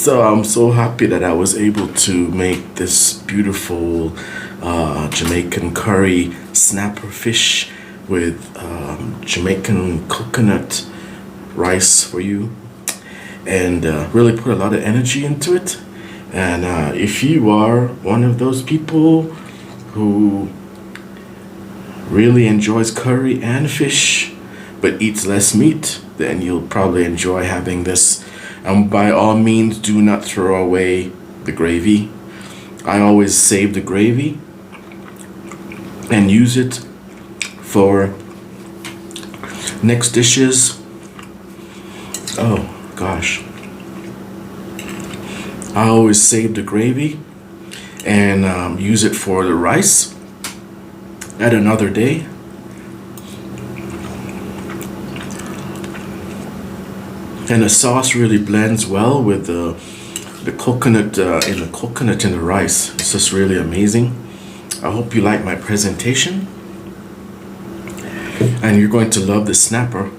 So I'm so happy that I was able to make this beautiful Jamaican curry snapper fish with Jamaican coconut rice for you, and really put a lot of energy into it. And if you are one of those people who really enjoys curry and fish but eats less meat, then you'll probably enjoy having this. And by all means, do not throw away the gravy. I always save the gravy and use it for next dishes. Oh gosh. I always save the gravy and use it for the rice at another day. And the sauce really blends well with the coconut in the rice. It's just really amazing. I hope you like my presentation, and you're going to love the snapper.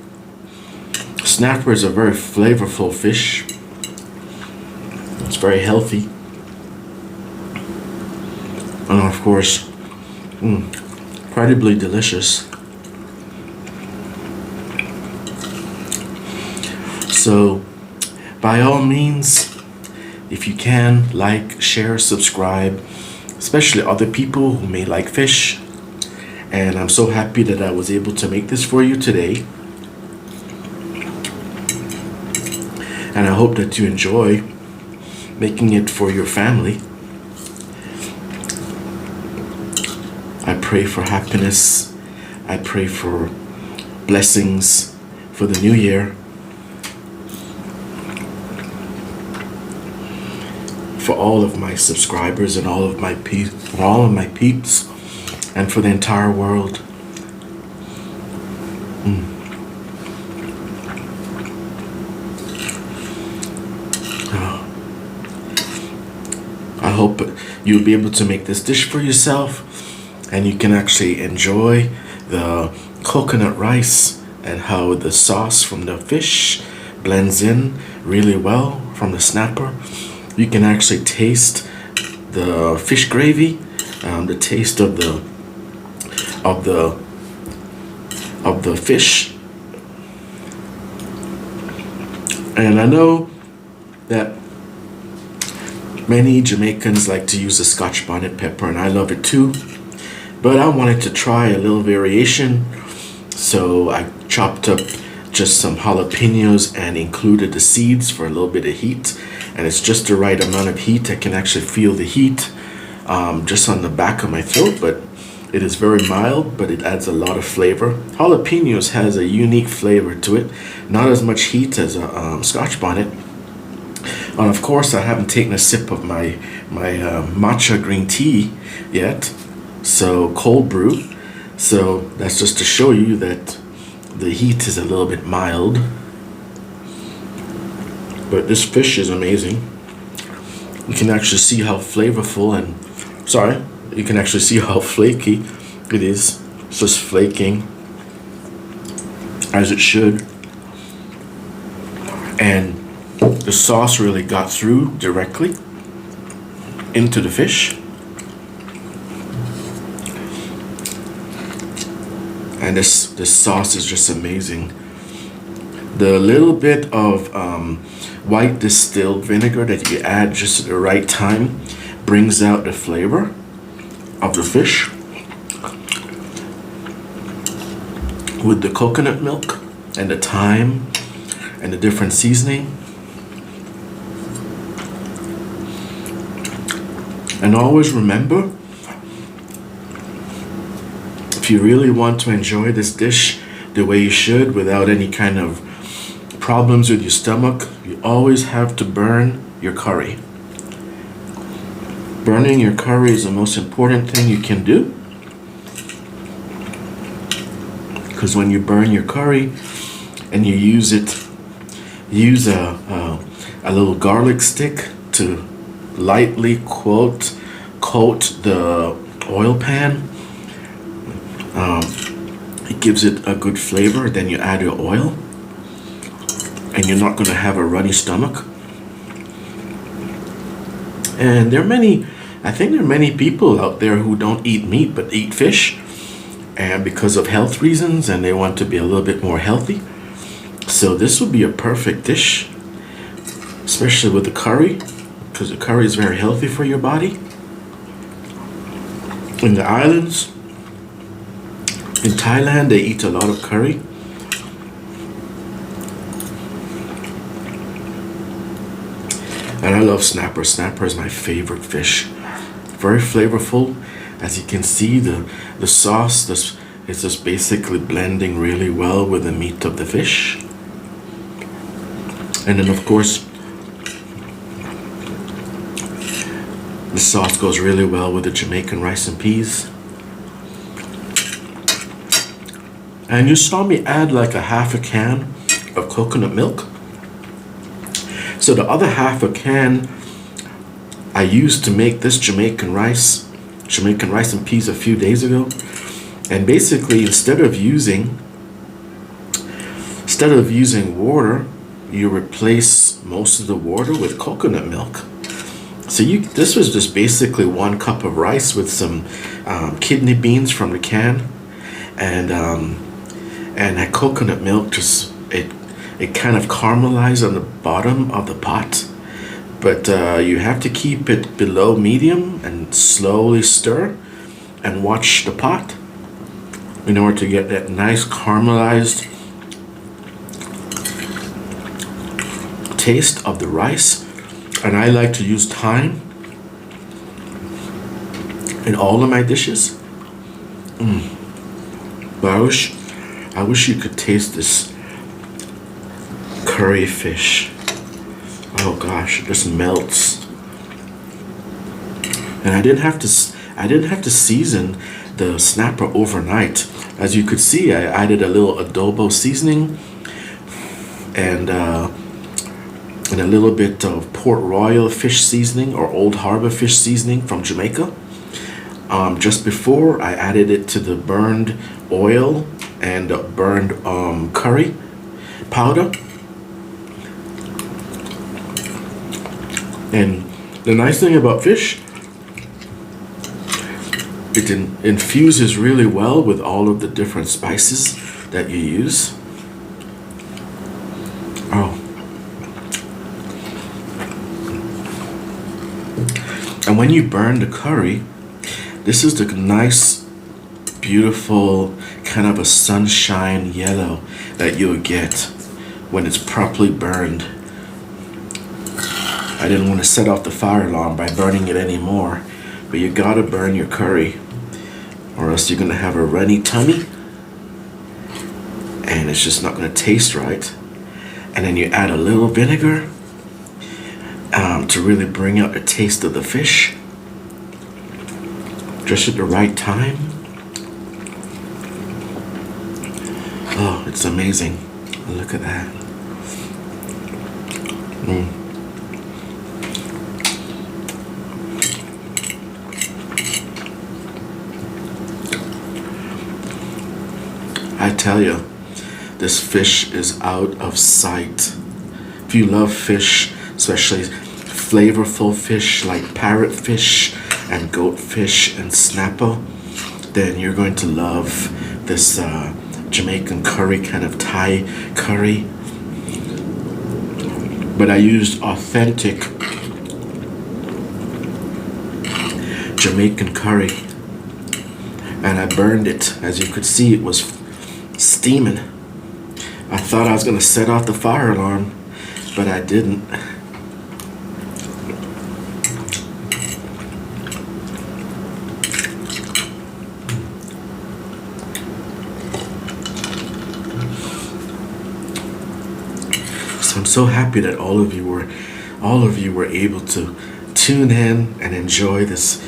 Snapper is a very flavorful fish. It's very healthy, and of course, incredibly delicious. So, by all means, if you can, like, share, subscribe, especially other people who may like fish. And I'm so happy that I was able to make this for you today. And I hope that you enjoy making it for your family. I pray for happiness. I pray for blessings for the new year. For all of my subscribers and all of my peeps, and for the entire world. I hope you'll be able to make this dish for yourself, and you can actually enjoy the coconut rice and how the sauce from the fish blends in really well from the snapper. You can actually taste the fish gravy, the taste of the fish. And I know that many Jamaicans like to use the Scotch bonnet pepper, and I love it too. But I wanted to try a little variation, so I chopped up just some jalapenos and included the seeds for a little bit of heat. And it's just the right amount of heat. I can actually feel the heat just on the back of my throat, but it is very mild, but it adds a lot of flavor. Jalapenos has a unique flavor to it, not as much heat as a Scotch bonnet. And of course, I haven't taken a sip of my matcha green tea yet, so cold brew. So that's just to show you that the heat is a little bit mild. But this fish is amazing. You can actually see how flavorful and, you can actually see how flaky it is. It's just flaking as it should. And the sauce really got through directly into the fish. And this sauce is just amazing. The little bit of white distilled vinegar that you add just at the right time brings out the flavor of the fish with the coconut milk and the thyme and the different seasoning. And always remember, if you really want to enjoy this dish the way you should without any kind of problems with your stomach, you always have to burn your curry. Burning your curry is the most important thing you can do, because when you burn your curry and you use a little garlic stick to lightly coat the oil pan, it gives it a good flavor. Then you add your oil, and you're not going to have a runny stomach. And I think there are many people out there who don't eat meat but eat fish, and because of health reasons, and they want to be a little bit more healthy. So this would be a perfect dish, especially with the curry, because the curry is very healthy for your body. In the islands, in Thailand, they eat a lot of curry. And I love snapper. Snapper is my favorite fish. Very flavorful. As you can see, the sauce is just basically blending really well with the meat of the fish. And then of course, the sauce goes really well with the Jamaican rice and peas. And you saw me add like a half a can of coconut milk. So the other half a can I used to make this Jamaican rice and peas a few days ago. And basically, instead of using water, you replace most of the water with coconut milk. So this was just basically 1 cup of rice with some kidney beans from the can, and that coconut milk just it kind of caramelized on the bottom of the pot. But you have to keep it below medium and slowly stir and watch the pot in order to get that nice caramelized taste of the rice. And I like to use thyme in all of my dishes. But I wish you could taste this curry fish. Oh gosh, it just melts. And I didn't have to season the snapper overnight. As you could see, I added a little adobo seasoning and a little bit of Port Royal fish seasoning or Old Harbor fish seasoning from Jamaica. Just before, I added it to the burned oil and burned curry powder. And the nice thing about fish, it infuses really well with all of the different spices that you use. Oh. And when you burn the curry, this is the nice, beautiful, kind of a sunshine yellow that you'll get when it's properly burned. I didn't want to set off the fire alarm by burning it anymore, but you gotta burn your curry or else you're gonna have a runny tummy and it's just not gonna taste right. And then you add a little vinegar to really bring out the taste of the fish just at the right time. Oh, it's amazing. Look at that. I tell you, this fish is out of sight. If you love fish, especially flavorful fish like parrotfish and goatfish and snapper, then you're going to love this Jamaican curry, kind of Thai curry. But I used authentic Jamaican curry and I burned it. As you could see, it was steaming. I thought I was going to set off the fire alarm, but I didn't. So I'm so happy that all of you were able to tune in and enjoy this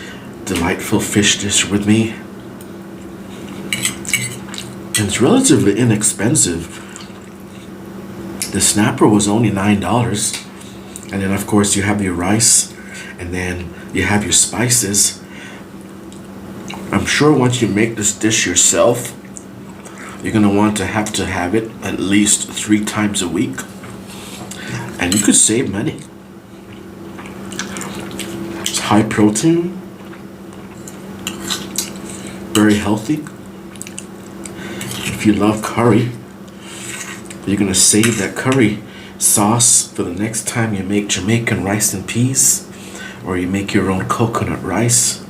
delightful fish dish with me. And it's relatively inexpensive. The snapper was only $9. And then of course you have your rice and then you have your spices. I'm sure once you make this dish yourself, you're gonna want to have it at least 3 times a week. And you could save money. high protein, very healthy. If you love curry, you're gonna save that curry sauce for the next time you make Jamaican rice and peas, or you make your own coconut rice.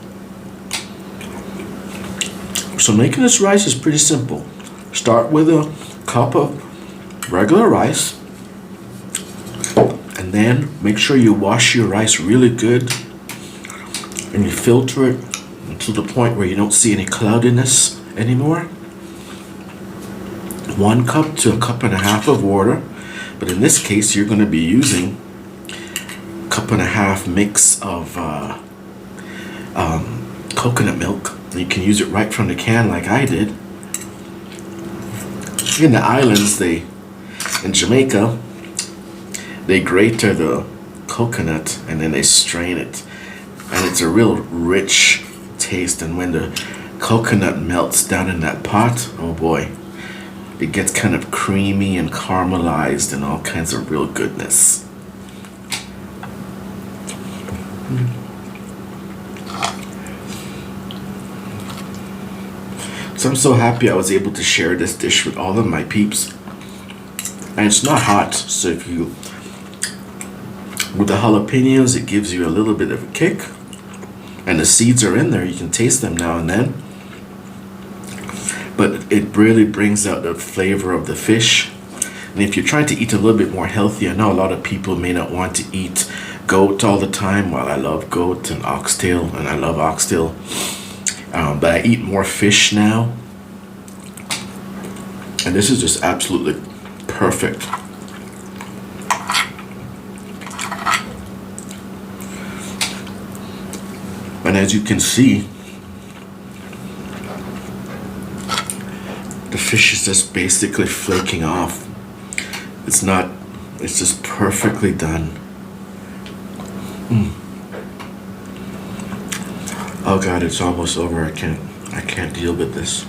So making this rice is pretty simple. Start with a cup of regular rice, and then make sure you wash your rice really good and you filter it to the point where you don't see any cloudiness anymore. 1 cup to a cup and a half of water, but in this case you're going to be using a cup and a half mix of coconut milk. You can use it right from the can like I did. In the islands, in Jamaica, they grate the coconut and then they strain it, and it's a real rich taste. And when the coconut melts down in that pot, oh boy, it gets kind of creamy and caramelized and all kinds of real goodness. So I'm so happy I was able to share this dish with all of my peeps. And it's not hot, so with the jalapenos, it gives you a little bit of a kick. And the seeds are in there, you can taste them now and then. But it really brings out the flavor of the fish. And if you're trying to eat a little bit more healthy, I know a lot of people may not want to eat goat all the time. Well, I love goat and oxtail, and I love oxtail. But I eat more fish now. And this is just absolutely perfect. And as you can see, the fish is just basically flaking off. It's just perfectly done. Oh God, it's almost over. I can't deal with this.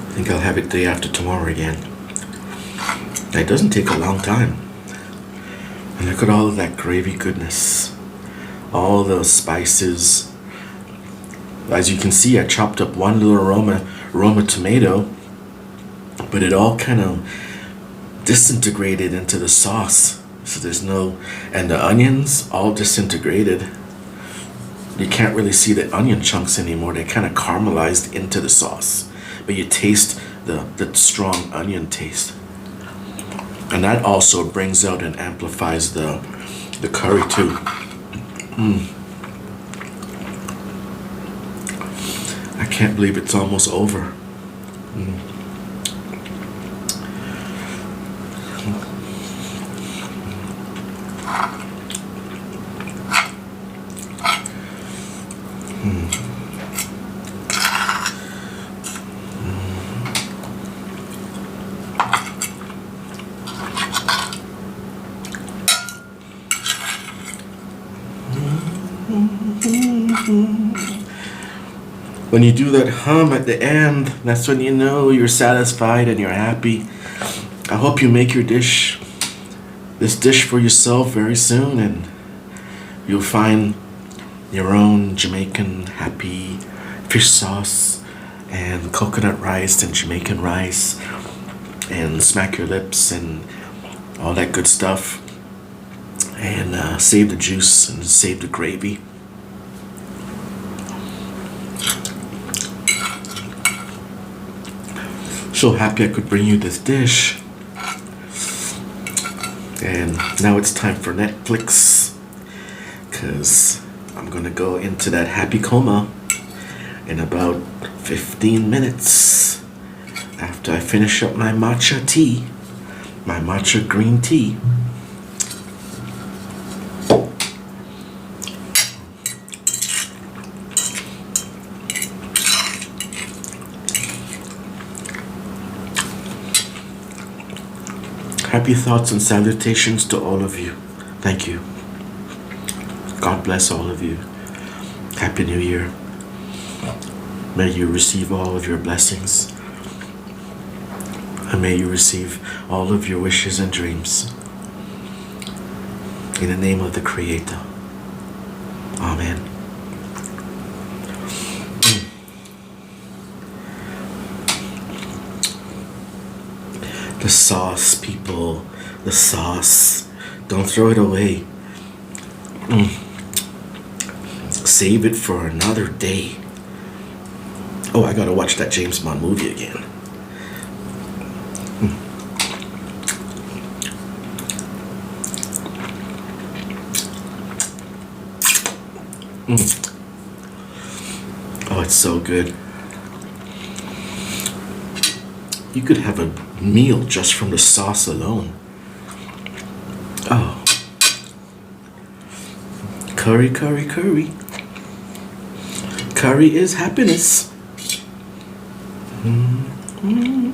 I think I'll have it day after tomorrow again. It doesn't take a long time. And look at all of that gravy goodness. All those spices. As you can see, I chopped up one little Roma tomato, but it all kind of disintegrated into the sauce. So and the onions all disintegrated. You can't really see the onion chunks anymore. They kind of caramelized into the sauce, but you taste the strong onion taste. And that also brings out and amplifies the curry too. I can't believe it's almost over. When you do that hum at the end, that's when you know you're satisfied and you're happy. I hope you make this dish for yourself very soon, and you'll find your own Jamaican happy fish sauce and coconut rice and Jamaican rice and smack your lips and all that good stuff, and save the juice and save the gravy. So happy I could bring you this dish. And now it's time for Netflix, because I'm gonna go into that happy coma in about 15 minutes after I finish up my matcha tea, my matcha green tea. Happy thoughts and salutations to all of you. Thank you. God bless all of you. Happy New Year. May you receive all of your blessings. And may you receive all of your wishes and dreams. In the name of the Creator. Amen. The sauce, people. The sauce. Don't throw it away. Save it for another day. Oh, I gotta watch that James Bond movie again. Oh, it's so good. You could have a meal just from the sauce alone. Oh. Curry, curry, curry. Curry is happiness. Mm-hmm.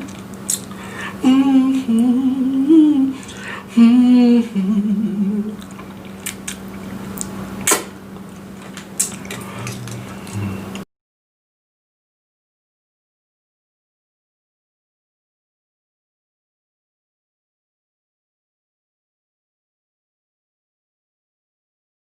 Mm-hmm. Mm-hmm.